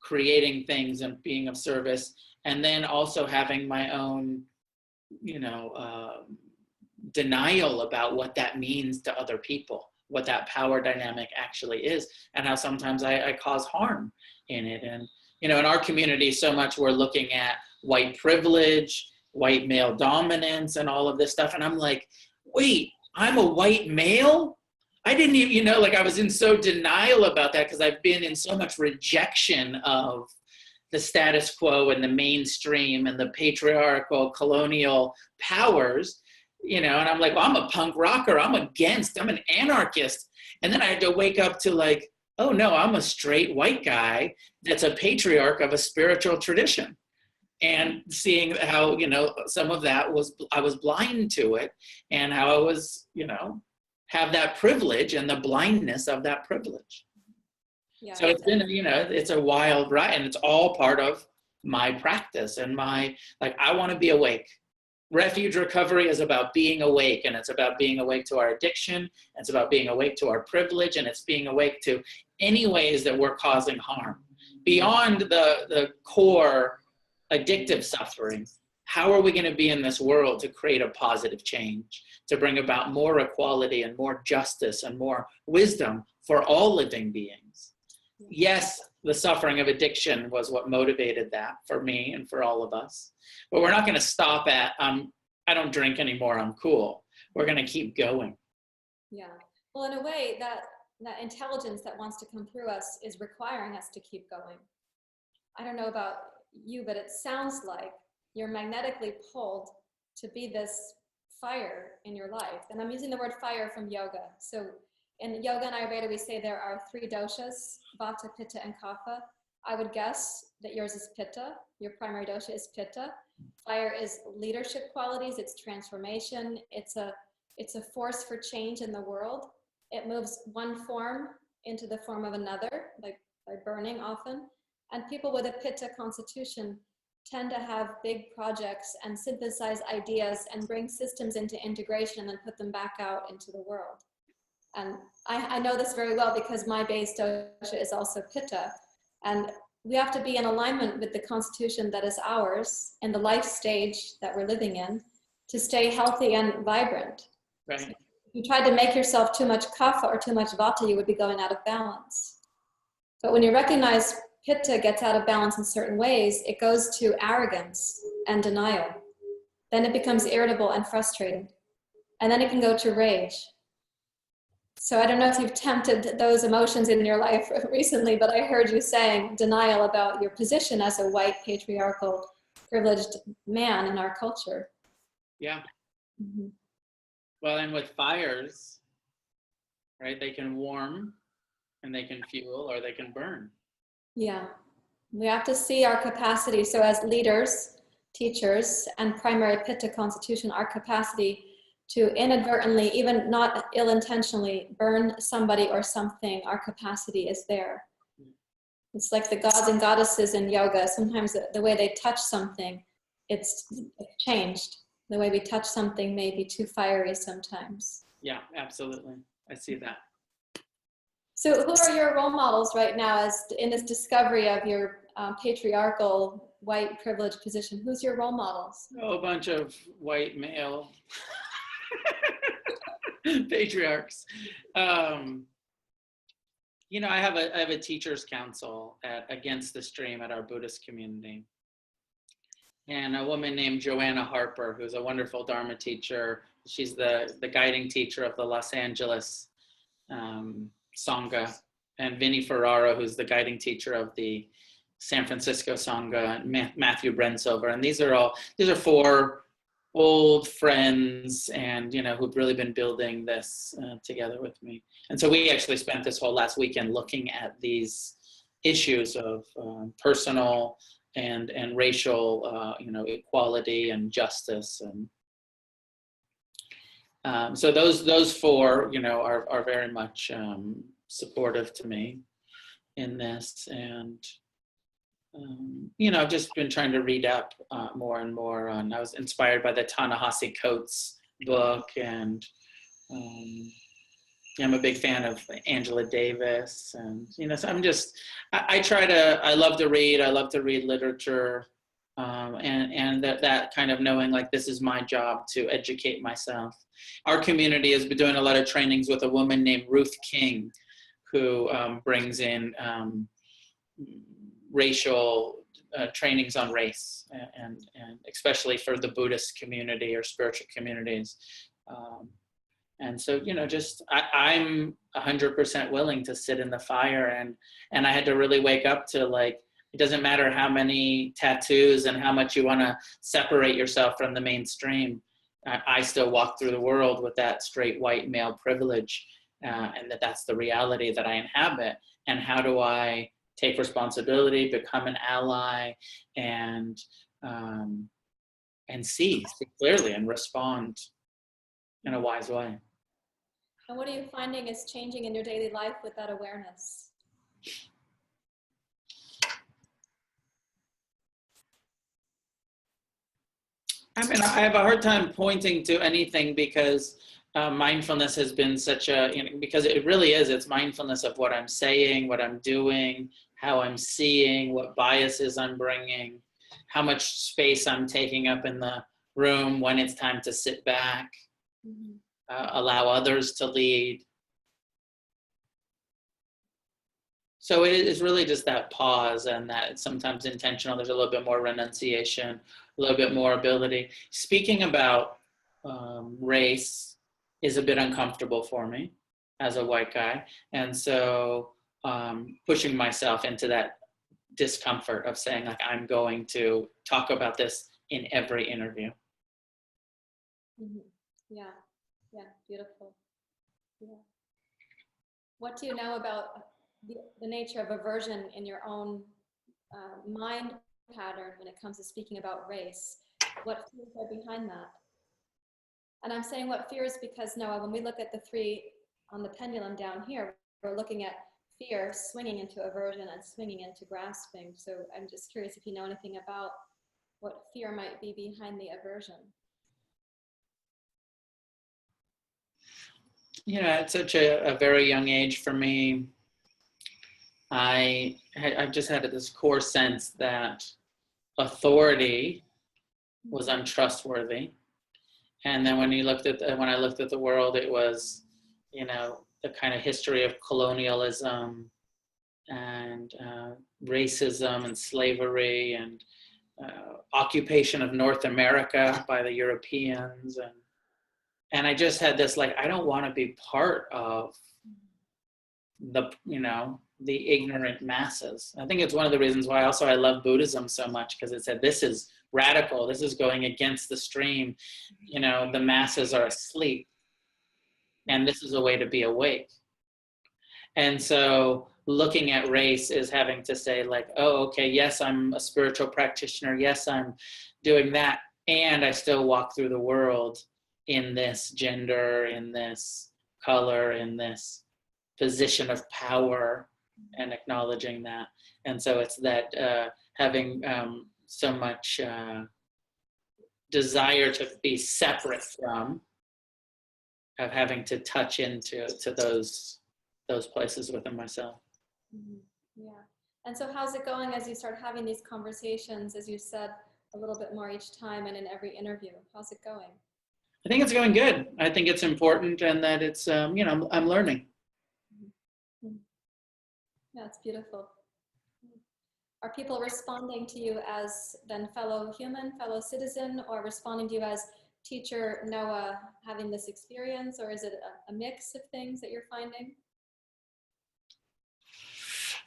creating things and being of service, and then also having my own, you know, denial about what that means to other people, what that power dynamic actually is, and how sometimes I cause harm in it. And, you know, in our community, so much we're looking at white privilege, white male dominance, and all of this stuff. And I'm like, wait, I'm a white male? I didn't even, you know, like I was in so denial about that because I've been in so much rejection of the status quo and the mainstream and the patriarchal colonial powers, you know, and I'm like, well, I'm a punk rocker. I'm an anarchist. And then I had to wake up to like, oh no, I'm a straight white guy that's a patriarch of a spiritual tradition. And seeing how, you know, some of that I was blind to it, and how I was, you know, have that privilege and the blindness of that privilege. Yeah, so it's been, you know, it's a wild ride, and it's all part of my practice and I want to be awake. Refuge Recovery is about being awake, and it's about being awake to our addiction. It's about being awake to our privilege, and it's being awake to any ways that we're causing harm. Beyond the core addictive suffering, how are we going to be in this world to create a positive change, to bring about more equality and more justice and more wisdom for all living beings? Yes, the suffering of addiction was what motivated that for me and for all of us. But we're not going to stop at, I don't drink anymore, I'm cool. We're going to keep going. Yeah. Well, in a way, that intelligence that wants to come through us is requiring us to keep going. I don't know about you, but it sounds like you're magnetically pulled to be this fire in your life. And I'm using the word fire from yoga. So in yoga and Ayurveda, we say there are 3 doshas, Vata, Pitta, and Kapha. I would guess that yours is Pitta. Your primary dosha is Pitta. Fire is leadership qualities. It's transformation. It's a force for change in the world. It moves one form into the form of another, like by burning often. And people with a Pitta constitution tend to have big projects and synthesize ideas and bring systems into integration and then put them back out into the world. And I know this very well because my base dosha is also Pitta. And we have to be in alignment with the constitution that is ours in the life stage that we're living in to stay healthy and vibrant. Right. So if you tried to make yourself too much kapha or too much vata, you would be going out of balance. But when you recognize Pitta gets out of balance in certain ways, it goes to arrogance and denial. Then it becomes irritable and frustrated. And then it can go to rage. So I don't know if you've tempted those emotions in your life recently, but I heard you saying denial about your position as a white, patriarchal, privileged man in our culture. Yeah. Mm-hmm. Well, and with fires, right, they can warm and they can fuel or they can burn. Yeah. We have to see our capacity. So as leaders, teachers, and primary Pitta constitution, our capacity to inadvertently, even not ill-intentionally, burn somebody or something, our capacity is there. It's like the gods and goddesses in yoga. Sometimes the way they touch something, it's changed. The way we touch something may be too fiery sometimes. Yeah, absolutely. I see that. So who are your role models right now as in this discovery of your patriarchal white privileged position? Who's your role models? Oh, a bunch of white male patriarchs. You know, I have a teachers council at Against the Stream at our Buddhist community. And a woman named Joanna Harper, who's a wonderful Dharma teacher. She's the guiding teacher of the Los Angeles Sangha. And Vinnie Ferraro, who's the guiding teacher of the San Francisco Sangha, and Matthew Brensilver. And these are four old friends and, you know, who've really been building this together with me. And so we actually spent this whole last weekend looking at these issues of personal and racial, you know, equality and justice. And so those four, you know, are very much supportive to me in this. And you know, I've just been trying to read up more and more on, I was inspired by the Ta-Nehisi Coates book, and I'm a big fan of Angela Davis, and, you know, so I love to read literature, and that kind of knowing, like, this is my job to educate myself. Our community has been doing a lot of trainings with a woman named Ruth King, who brings in racial trainings on race, and especially for the Buddhist community or spiritual communities. And so, you know, just I'm 100% willing to sit in the fire, and I had to really wake up to, like, it doesn't matter how many tattoos and how much you want to separate yourself from the mainstream. I still walk through the world with that straight white male privilege, and that's the reality that I inhabit. And how do I take responsibility, become an ally, and see clearly and respond in a wise way. And what are you finding is changing in your daily life with that awareness? I mean, I have a hard time pointing to anything because mindfulness has been such a, you know, because it really is, it's mindfulness of what I'm saying, what I'm doing, how I'm seeing, what biases I'm bringing, how much space I'm taking up in the room when it's time to sit back, allow others to lead. So it is really just that pause, and that sometimes intentional. There's a little bit more renunciation, a little bit more ability. Speaking about race is a bit uncomfortable for me as a white guy. And so pushing myself into that discomfort of saying, like, I'm going to talk about this in every interview. Yeah, beautiful. Yeah. What do you know about the nature of aversion in your own mind pattern when it comes to speaking about race? What fears are behind that? And I'm saying what fears because, Noah, when we look at the three on the pendulum down here, we're looking at fear swinging into aversion and swinging into grasping. So I'm just curious if you know anything about what fear might be behind the aversion. You know, at such a very young age for me, I've just had this core sense that authority was untrustworthy. And then when I looked at the world, it was, you know, the kind of history of colonialism and racism and slavery and occupation of North America by the Europeans. And I just had this, like, I don't want to be part of the, you know, the ignorant masses. I think it's one of the reasons why also I love Buddhism so much, because it said, this is radical. This is going against the stream. You know, the masses are asleep, and this is a way to be awake. And so looking at race is having to say, like, oh, okay, yes, I'm a spiritual practitioner. Yes, I'm doing that. And I still walk through the world in this gender, in this color, in this position of power, and acknowledging that. And so it's that having so much desire to be separate from, of having to touch into those places within myself. Mm-hmm. Yeah. And so how's it going as you start having these conversations, as you said, a little bit more each time and in every interview? How's it going? I think it's going good. I think it's important, and that it's, you know, I'm learning. Mm-hmm. Yeah, it's beautiful. Are people responding to you as then fellow human, fellow citizen, or responding to you as teacher Noah having this experience, or is it a mix of things that you're finding?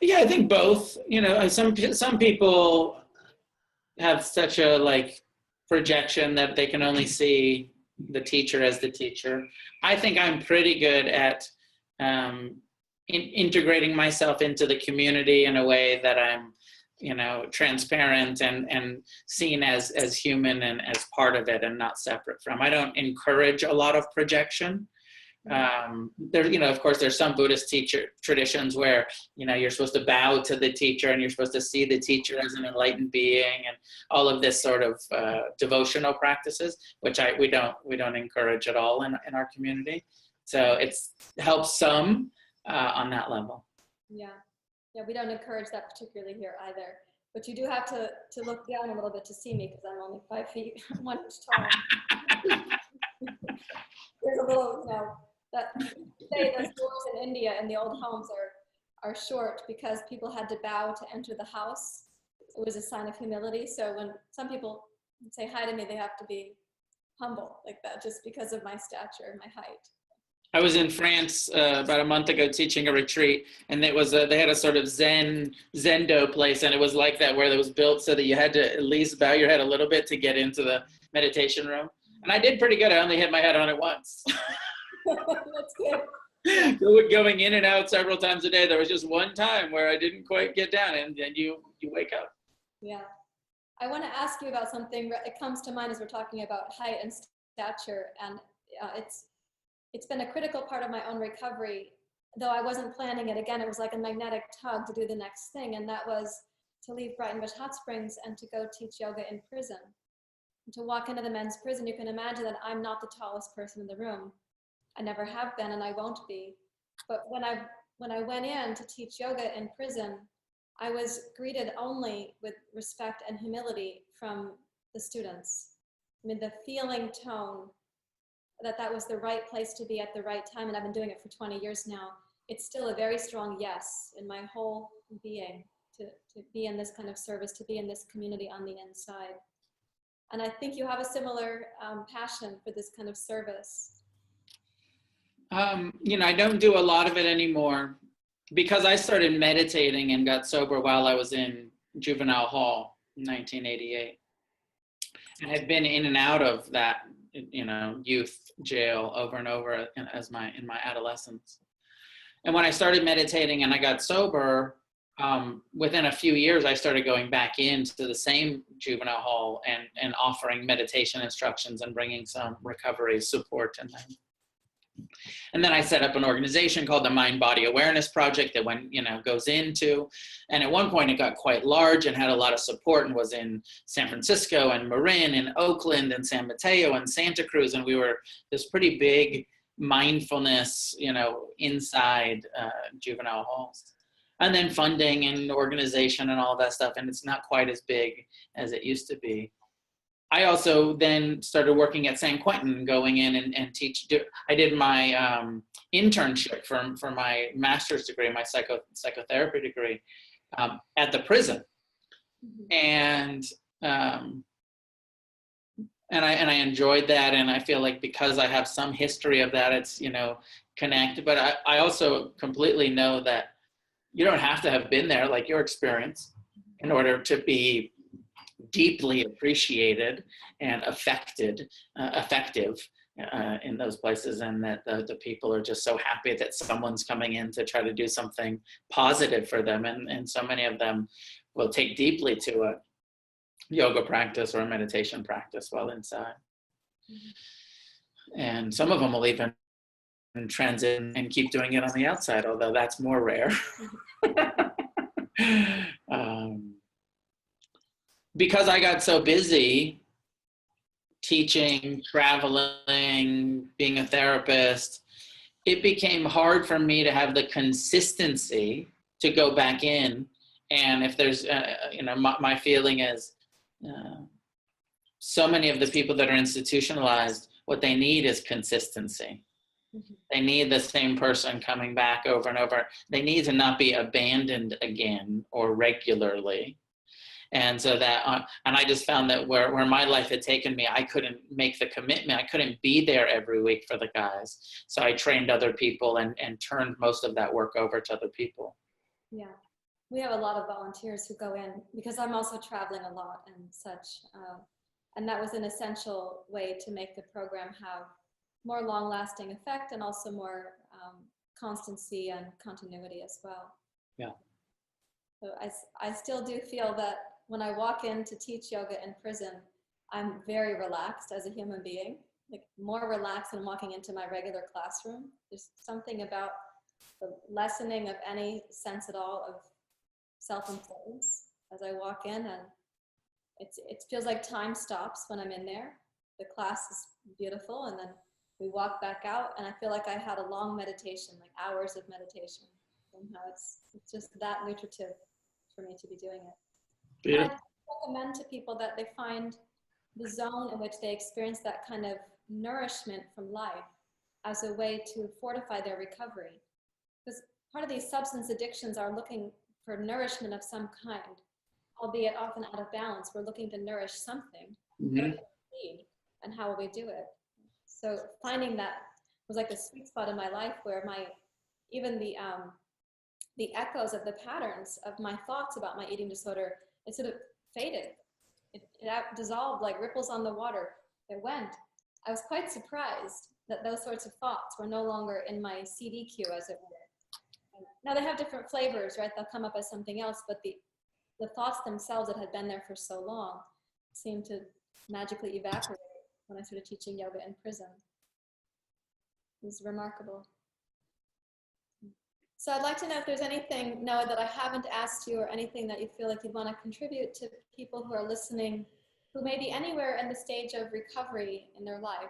Yeah, I think both. You know, some people have such a, like, projection that they can only see the teacher as the teacher. I think I'm pretty good at integrating myself into the community in a way that I'm, you know, transparent and seen as human and as part of it and not separate from. I don't encourage a lot of projection. There, you know, of course, there's some Buddhist teacher traditions where, you know, you're supposed to bow to the teacher and you're supposed to see the teacher as an enlightened being, and all of this sort of devotional practices, which we don't encourage at all in our community. So it's helps some on that level. Yeah, we don't encourage that particularly here either. But you do have to look down a little bit to see me, because I'm only 5 feet 1 inch tall. There's a little, you know, that say those doors in India in the old homes are short because people had to bow to enter the house. It was a sign of humility. So when some people say hi to me, they have to be humble like that, just because of my stature and my height. I was in France about a month ago teaching a retreat, and it was they had a sort of Zendo place, and it was like that, where it was built so that you had to at least bow your head a little bit to get into the meditation room. And I did pretty good. I only hit my head on it once. That's good. Going in and out several times a day. There was just one time where I didn't quite get down, and then you wake up. Yeah. I want to ask you about something. It comes to mind as we're talking about height and stature, and it's been a critical part of my own recovery, though I wasn't planning it. Again, it was like a magnetic tug to do the next thing, and that was to leave Brighton Beach Hot Springs and to go teach yoga in prison. To walk into the men's prison, you can imagine that I'm not the tallest person in the room. I never have been, and I won't be. But when I went in to teach yoga in prison, I was greeted only with respect and humility from the students. I mean, the feeling tone that was the right place to be at the right time, and I've been doing it for 20 years now. It's still a very strong yes in my whole being to be in this kind of service, to be in this community on the inside. And I think you have a similar passion for this kind of service. You know, I don't do a lot of it anymore because I started meditating and got sober while I was in juvenile hall in 1988. And had been in and out of that, you know, youth jail over and over in my adolescence. And when I started meditating and I got sober, within a few years, I started going back into the same juvenile hall and offering meditation instructions and bringing some recovery support in them. And then I set up an organization called the Mind Body Awareness Project that goes into, and at one point it got quite large and had a lot of support and was in San Francisco and Marin and Oakland and San Mateo and Santa Cruz. And we were this pretty big mindfulness, inside juvenile halls. And then funding and organization and all that stuff. And it's not quite as big as it used to be. I also then started working at San Quentin, going in and teach. I did my internship for my master's degree, my psychotherapy degree, at the prison, and I enjoyed that, and I feel like because I have some history of that, it's connected. But I also completely know that you don't have to have been there, like your experience, in order to be deeply appreciated and effective in those places, and that the people are just so happy that someone's coming in to try to do something positive for them, and so many of them will take deeply to a yoga practice or a meditation practice while inside. And some of them will even transit and keep doing it on the outside, although that's more rare. Because I got so busy teaching, traveling, being a therapist, it became hard for me to have the consistency to go back in. And if there's, my feeling is so many of the people that are institutionalized, what they need is consistency. They need the same person coming back over and over. They need to not be abandoned again or regularly. And so that, and I just found that where my life had taken me, I couldn't make the commitment. I couldn't be there every week for the guys. So I trained other people and turned most of that work over to other people. Yeah, we have a lot of volunteers who go in because I'm also traveling a lot and such. And that was an essential way to make the program have more long-lasting effect and also more constancy and continuity as well. Yeah. So I still do feel that when I walk in to teach yoga in prison, I'm very relaxed as a human being, like more relaxed than walking into my regular classroom. There's something about the lessening of any sense at all of self-importance as I walk in, and it feels like time stops when I'm in there. The class is beautiful, and then we walk back out, and I feel like I had a long meditation, like hours of meditation. Somehow it's just that nutritive for me to be doing it. Yeah. I recommend to people that they find the zone in which they experience that kind of nourishment from life as a way to fortify their recovery. Because part of these substance addictions are looking for nourishment of some kind, albeit often out of balance. We're looking to nourish something. What do we need, and how will we do it? So finding that was like the sweet spot in my life where even the echoes of the patterns of my thoughts about my eating disorder, it sort of faded. It dissolved like ripples on the water. It went. I was quite surprised that those sorts of thoughts were no longer in my CD queue, as it were. Now they have different flavors, right? They'll come up as something else, but the thoughts themselves that had been there for so long seemed to magically evaporate when I started teaching yoga in prison. It was remarkable. So I'd like to know if there's anything, Noah, that I haven't asked you, or anything that you feel like you'd want to contribute to people who are listening, who may be anywhere in the stage of recovery in their life.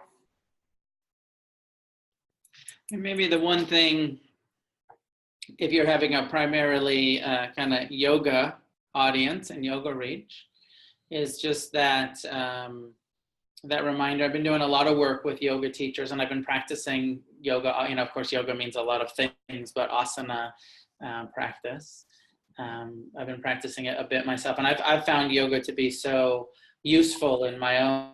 And maybe the one thing, if you're having a primarily kind of yoga audience and yoga reach, is just that that reminder. I've been doing a lot of work with yoga teachers, and I've been practicing yoga. Of course, yoga means a lot of things, but asana practice. I've been practicing it a bit myself, and I've found yoga to be so useful in my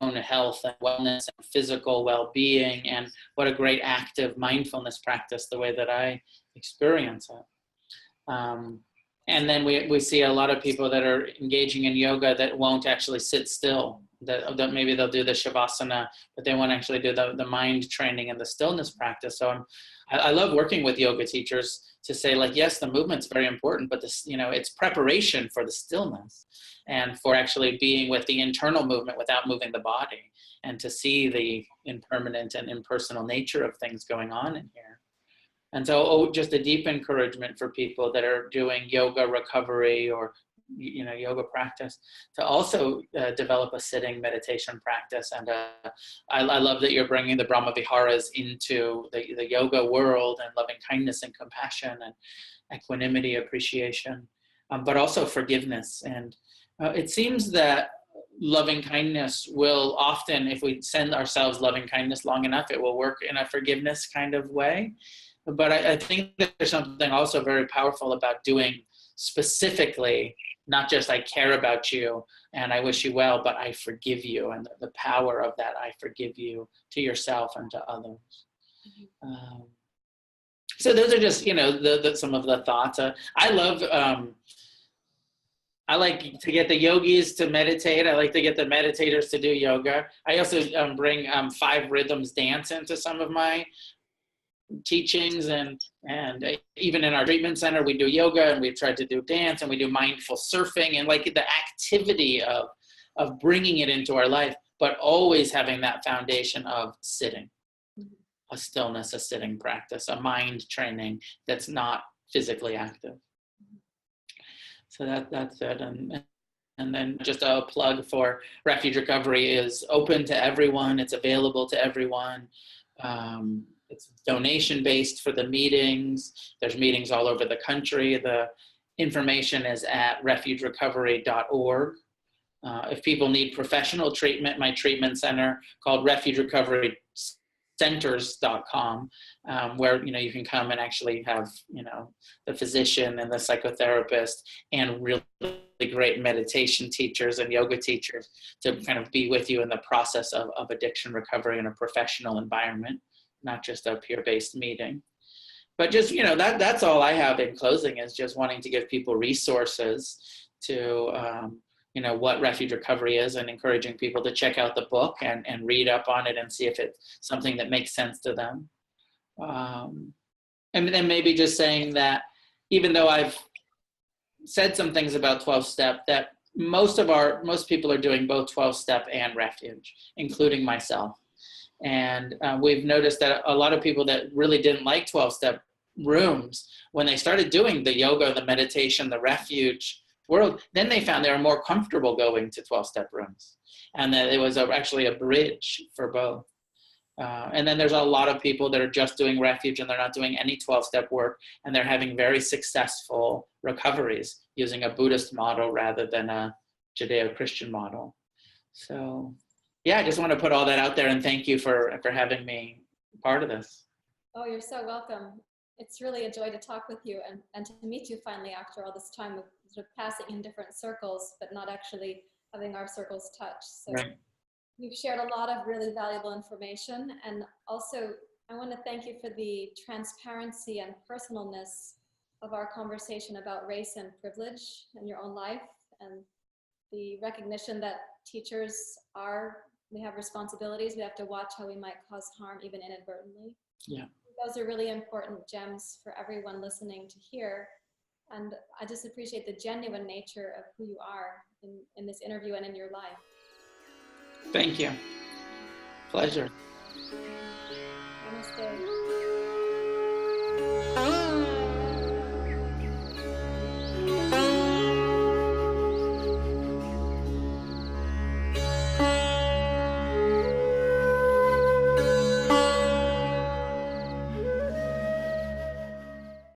own health and wellness and physical well-being, and what a great active mindfulness practice, the way that I experience it. And then we see a lot of people that are engaging in yoga that won't actually sit still maybe they'll do the shavasana, but they won't actually do the mind training and the stillness practice. So I love working with yoga teachers to say, like, yes, the movement's very important, but this, it's preparation for the stillness and for actually being with the internal movement without moving the body, and to see the impermanent and impersonal nature of things going on in here. And so, just a deep encouragement for people that are doing yoga recovery or yoga practice, to also develop a sitting meditation practice. And I love that you're bringing the Brahma Viharas into the yoga world, and loving kindness and compassion and equanimity, appreciation, but also forgiveness. And it seems that loving kindness will often, if we send ourselves loving kindness long enough, it will work in a forgiveness kind of way. But I think that there's something also very powerful about doing specifically, not just I care about you and I wish you well, but I forgive you, and the power of that I forgive you to yourself and to others. So those are just, some of the thoughts. I like to get the yogis to meditate. I like to get the meditators to do yoga. I also bring 5 rhythms dance into some of my teachings, and even in our treatment center we do yoga, and we've tried to do dance, and we do mindful surfing, and like the activity of bringing it into our life, but always having that foundation of sitting, a stillness, a sitting practice, a mind training that's not physically active. So that's it. And then just a plug for Refuge Recovery is open to everyone. It's available to everyone. It's donation-based for the meetings. There's meetings all over the country. The information is at refugerecovery.org. If people need professional treatment, my treatment center called Refuge Recovery centers.com, where you can come and actually have the physician and the psychotherapist and really great meditation teachers and yoga teachers to kind of be with you in the process of addiction recovery in a professional environment, not just a peer-based meeting. But just that's all I have in closing, is just wanting to give people resources to what Refuge Recovery is, and encouraging people to check out the book and read up on it and see if it's something that makes sense to them. And then maybe just saying that even though I've said some things about 12-step, that most people are doing both 12-step and Refuge, including myself. And we've noticed that a lot of people that really didn't like 12-step rooms, when they started doing the yoga, the meditation, the Refuge world, then they found they were more comfortable going to 12-step rooms, and that it was actually a bridge for both. And then there's a lot of people that are just doing Refuge and they're not doing any 12-step work, and they're having very successful recoveries using a Buddhist model rather than a Judeo-Christian model. So yeah, I just want to put all that out there, and thank you for having me part of this. Oh, you're so welcome. It's really a joy to talk with you and to meet you finally after all this time of sort of passing in different circles, but not actually having our circles touch. So right. You've shared a lot of really valuable information. And also, I want to thank you for the transparency and personalness of our conversation about race and privilege in your own life, and the recognition that teachers we have responsibilities. We have to watch how we might cause harm, even inadvertently. Yeah. Those are really important gems for everyone listening to hear. And I just appreciate the genuine nature of who you are in this interview and in your life. Thank you. Pleasure. Namaste.